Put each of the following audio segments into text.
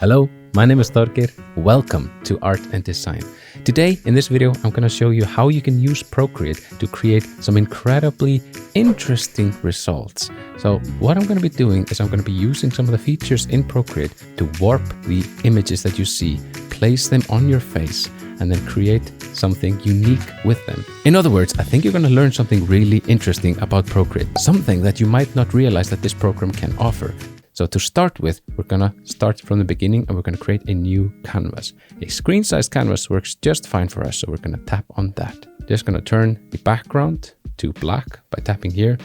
Hello, my name is Thorgeir. Welcome to Art and Design. Today, in this video, I'm going to show you how you can use Procreate to create some incredibly interesting results. So what I'm going to be doing is I'm going to be using some of the features in Procreate to warp the images that you see, place them on your face, and then create something unique with them. In other words, I think you're going to learn something really interesting about Procreate, something that you might not realize that this program can offer. So to start with, we're gonna start from the beginning and we're gonna create a new canvas. A screen-sized canvas works just fine for us, so we're gonna tap on that. Just gonna turn the background to black by tapping here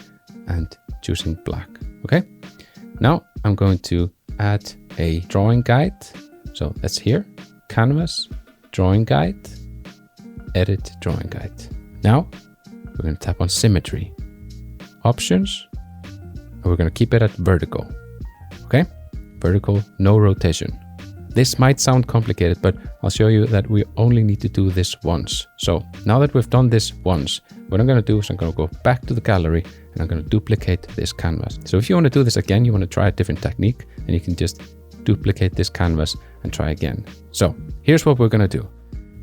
and choosing black, okay? Now I'm going to add a drawing guide. So that's here, canvas, drawing guide, edit drawing guide. Now we're gonna tap on symmetry, options, and we're gonna keep it at vertical. Okay, vertical, no rotation. This might sound complicated, but I'll show you that we only need to do this once. So now that we've done this once, what I'm going to do is I'm going to go back to the gallery and I'm going to duplicate this canvas. So if you want to do this again, you want to try a different technique, and you can just duplicate this canvas and try again. So here's what we're going to do.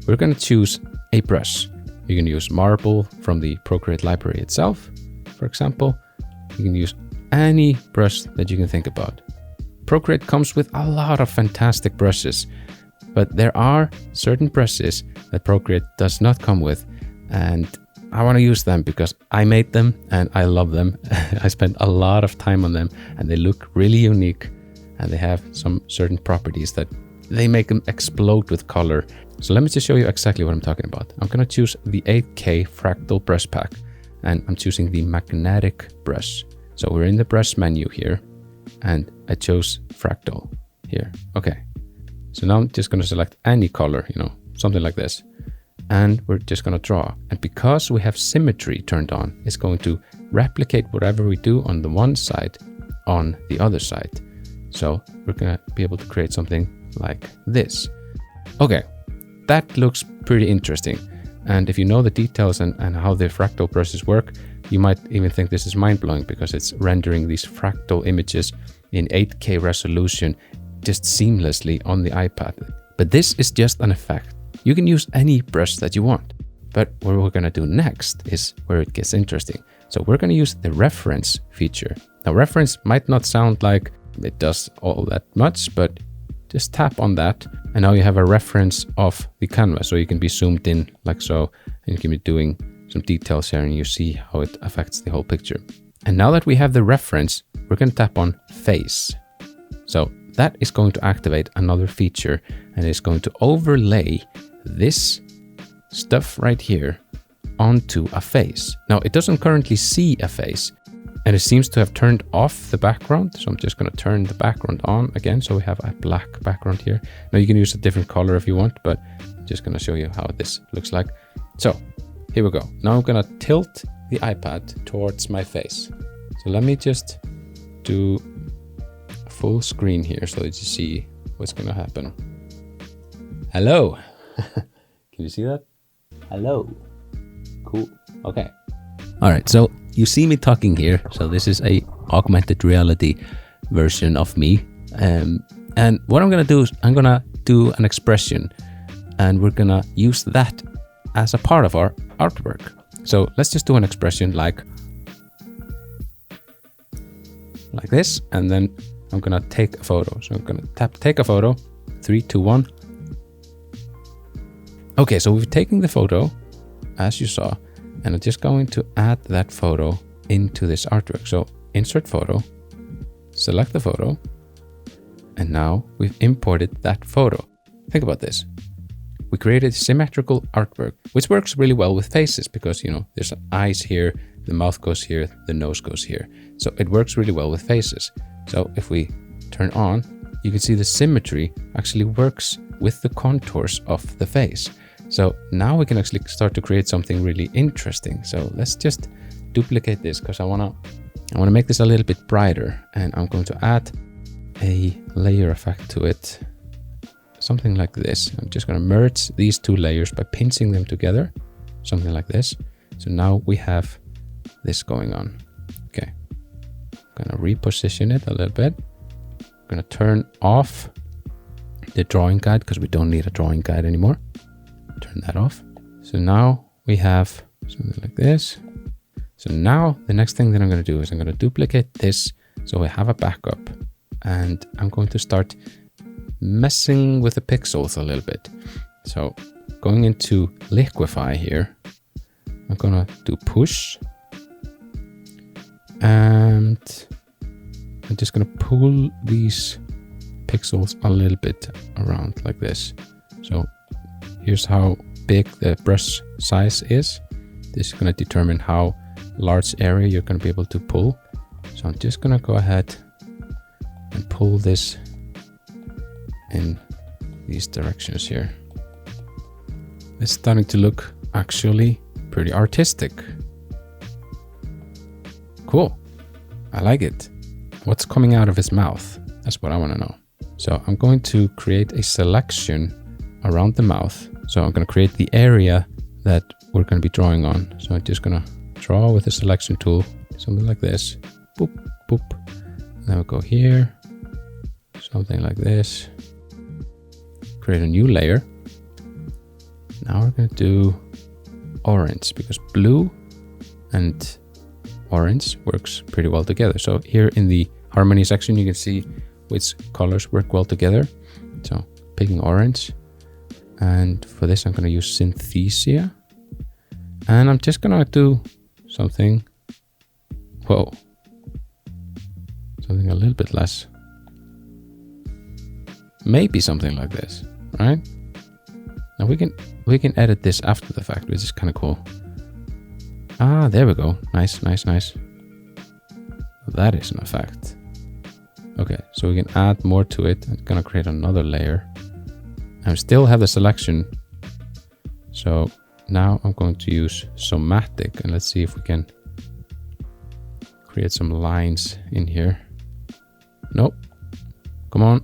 We're going to choose a brush. You can use marble from the Procreate library itself, for example. You can use any brush that you can think about. Procreate comes with a lot of fantastic brushes, but there are certain brushes that Procreate does not come with, and I want to use them because I made them and I love them. I spent a lot of time on them and they look really unique, and they have some certain properties that they make them explode with color. So let me just show you exactly what I'm talking about. I'm going to choose the 8K fractal brush pack, and I'm choosing the magnetic brush. So we're in the brush menu here, and I chose fractal here. Okay, so now I'm just going to select any color, something like this, and we're just going to draw. And because we have symmetry turned on, it's going to replicate whatever we do on the one side on the other side. So we're going to be able to create something like this. Okay, that looks pretty interesting. And if you know the details and how the fractal brushes work, you might even think this is mind-blowing because it's rendering these fractal images in 8K resolution just seamlessly on the iPad. But this is just an effect. You can use any brush that you want. But what we're going to do next is where it gets interesting. So we're going to use the reference feature. Now, reference might not sound like it does all that much, but just tap on that, and now you have a reference of the canvas. So you can be zoomed in like so, and you can be doing some details here, and you see how it affects the whole picture. And now that we have the reference, we're going to tap on face. So that is going to activate another feature, and it's going to overlay this stuff right here onto a face. Now it doesn't currently see a face, and it seems to have turned off the background. So I'm just going to turn the background on again. So we have a black background here. Now you can use a different color if you want, but I'm just going to show you how this looks like. So here we go. Now I'm going to tilt the iPad towards my face. So let me just do full screen here so that you see what's going to happen. Hello. Can you see that? Hello. Cool. Okay. All right. So you see me talking here. So this is a augmented reality version of me. And what I'm going to do is I'm going to do an expression, and we're going to use that as a part of our artwork. So let's just do an expression like this, and then I'm gonna take a photo. So I'm gonna tap take a photo, 3, 2, 1. Okay, so we've taken the photo as you saw, and I'm just going to add that photo into this artwork. So insert photo, select the photo, and now we've imported that photo. Think about this. We created symmetrical artwork, which works really well with faces because, there's eyes here, the mouth goes here, the nose goes here. So it works really well with faces. So if we turn on, you can see the symmetry actually works with the contours of the face. So now we can actually start to create something really interesting. So let's just duplicate this because I want to make this a little bit brighter, and I'm going to add a layer effect to it. Something like this. I'm just going to merge these two layers by pinching them together. Something like this. So now we have this going on. Okay. I'm going to reposition it a little bit. I'm going to turn off the drawing guide because we don't need a drawing guide anymore. Turn that off. So now we have something like this. So now the next thing that I'm going to do is I'm going to duplicate this so we have a backup. And I'm going to start messing with the pixels a little bit. So going into liquify here, I'm going to do push. And I'm just going to pull these pixels a little bit around like this. So here's how big the brush size is. This is going to determine how large area you're going to be able to pull. So I'm just going to go ahead and pull this in these directions here. It's starting to look actually pretty artistic. Cool. I like it. What's coming out of his mouth? That's what I want to know. So I'm going to create a selection around the mouth. So I'm going to create the area that we're going to be drawing on. So I'm just going to draw with the selection tool, something like this. Boop, boop. And then we'll go here, something like this. Create a new layer. Now we're going to do orange because blue and orange works pretty well together. So here in the harmony section, you can see which colors work well together. So picking orange. And for this, I'm going to use synthesia. And I'm just going to do something, whoa, something a little bit less. Maybe something like this, right? Now we can edit this after the fact, which is kind of cool. Ah, there we go. Nice, nice, nice. That is an effect. Okay, so we can add more to it. I'm gonna create another layer. I still have the selection. So now I'm going to use somatic and let's see if we can create some lines in here. Nope. Come on.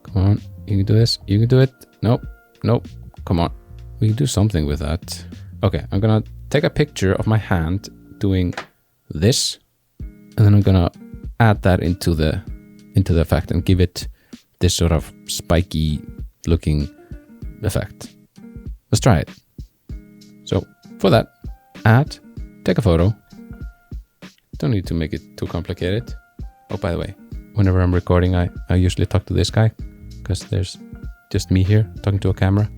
Come on. You can do this. You can do it. Nope. Nope. Come on. We can do something with that. Okay, I'm gonna take a picture of my hand doing this, and then I'm gonna add that into the effect and give it this sort of spiky looking effect. Let's try it. So for that, add, take a photo. Don't need to make it too complicated. Oh, by the way, whenever I'm recording, I usually talk to this guy because there's just me here talking to a camera.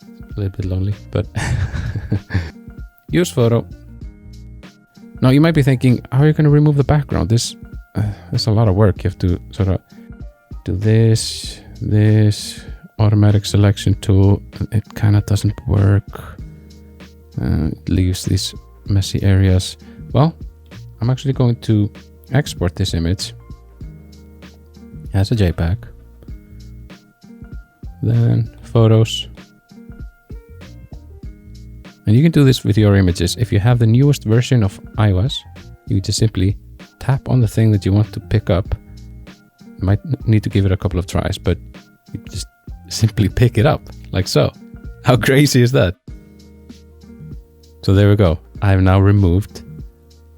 A little bit lonely, but use photo. Now you might be thinking, how are you going to remove the background? This is a lot of work. You have to sort of do this automatic selection tool. It kind of doesn't work. It leaves these messy areas. Well, I'm actually going to export this image as a JPEG. Then photos. And you can do this with your images. If you have the newest version of iOS, you just simply tap on the thing that you want to pick up. You might need to give it a couple of tries, but you just simply pick it up, like so. How crazy is that? So there we go. I have now removed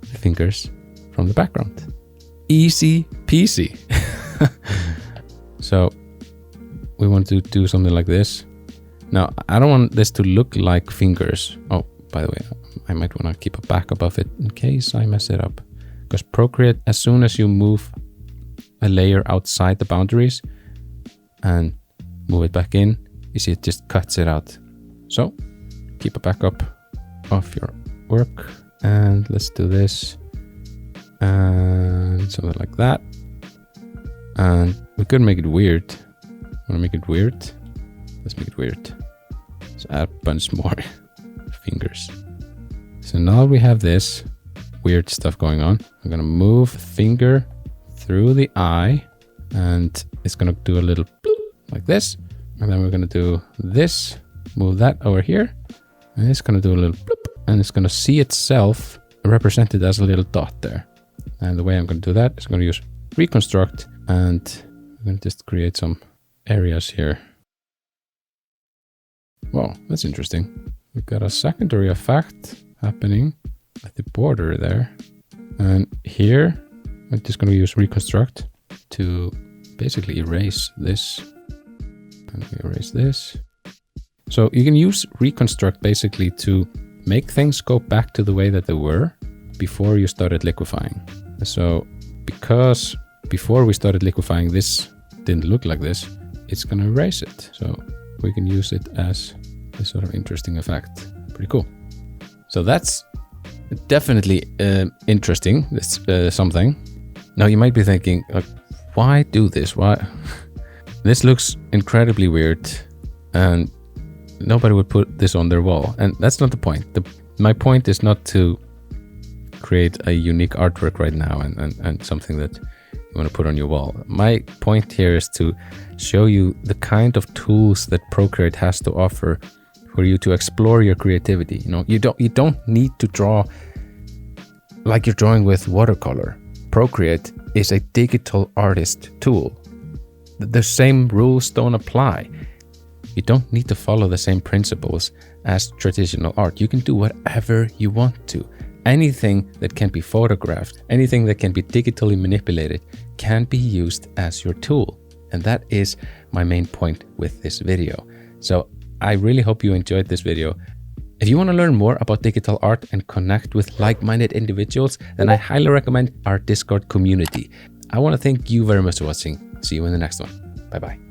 the fingers from the background. Easy peasy. So we want to do something like this. Now, I don't want this to look like fingers. Oh, by the way, I might want to keep a backup of it in case I mess it up. Because Procreate, as soon as you move a layer outside the boundaries and move it back in, you see it just cuts it out. So, keep a backup of your work. And let's do this. And something like that. And we could make it weird. Want to make it weird? Let's make it weird. Let's add a bunch more fingers. So now we have this weird stuff going on. I'm gonna move finger through the eye and it's gonna do a little bloop like this. And then we're gonna do this, move that over here. And it's gonna do a little bloop and it's gonna see itself represented as a little dot there. And the way I'm gonna do that is I'm gonna use reconstruct and I'm gonna just create some areas here. Wow, that's interesting. We've got a secondary effect happening at the border there. And here, I'm just going to use reconstruct to basically erase this. And we erase this. So you can use reconstruct basically to make things go back to the way that they were before you started liquifying. So because before we started liquifying, this didn't look like this, it's going to erase it. So we can use it as a sort of interesting effect. Pretty cool. So that's definitely interesting. That's something. Now you might be thinking, like, why do this? Why? This looks incredibly weird and nobody would put this on their wall. And that's not the point. My point is not to create a unique artwork right now and something that you want to put on your wall. My point here is to show you the kind of tools that Procreate has to offer for you to explore your creativity. You know, you don't need to draw like you're drawing with watercolor. Procreate is a digital artist tool. The same rules don't apply. You don't need to follow the same principles as traditional art. You can do whatever you want to. Anything that can be photographed, anything that can be digitally manipulated can be used as your tool. And that is my main point with this video. So I really hope you enjoyed this video. If you want to learn more about digital art and connect with like-minded individuals, then I highly recommend our Discord community. I want to thank you very much for watching. See you in the next one. Bye-bye.